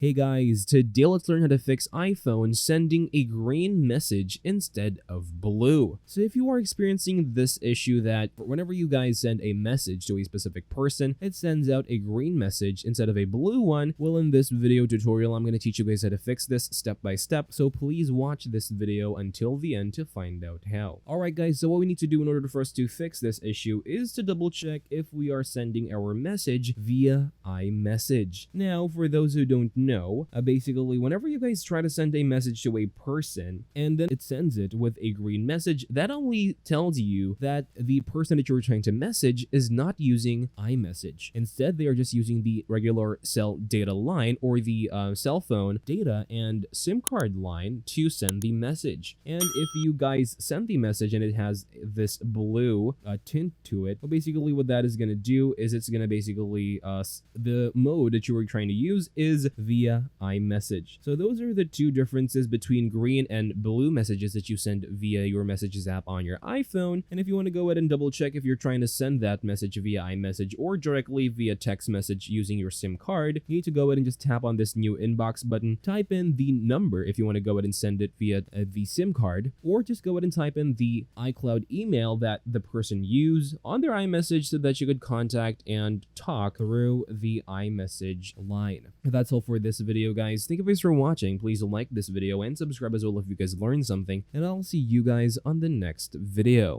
Hey guys, today let's learn how to fix iPhone sending a green message instead of blue. So if you are experiencing this issue that whenever you guys send a message to a specific person, it sends out a green message instead of a blue one, well, in this video tutorial, I'm going to teach you guys how to fix this step by step. So please watch this video until the end to find out how. Alright guys, so what we need to do in order for us to fix this issue is to double check if we are sending our message via iMessage. Now, for those who don't know, basically whenever you guys try to send a message to a person and then it sends it with a green message, that only tells you that the person that you're trying to message is not using iMessage. Instead, they are just using the regular cell data line or the cell phone data and SIM card line to send the message. And if you guys send the message and it has this blue tint to it, well, basically what that is going to do is it's going to basically the mode that you were trying to use is via iMessage. So those are the two differences between green and blue messages that you send via your messages app on your iPhone. And if you want to go ahead and double check if you're trying to send that message via iMessage or directly via text message using your SIM card, you need to go ahead and just tap on this new inbox button, type in the number if you want to go ahead and send it via the SIM card, or just go ahead and type in the iCloud email that the person used on their iMessage so that you could contact and talk through the iMessage line. That's all for this video, guys. Thank you guys for watching. Please like this video and subscribe as well if you guys learned something, and I'll see you guys on the next video.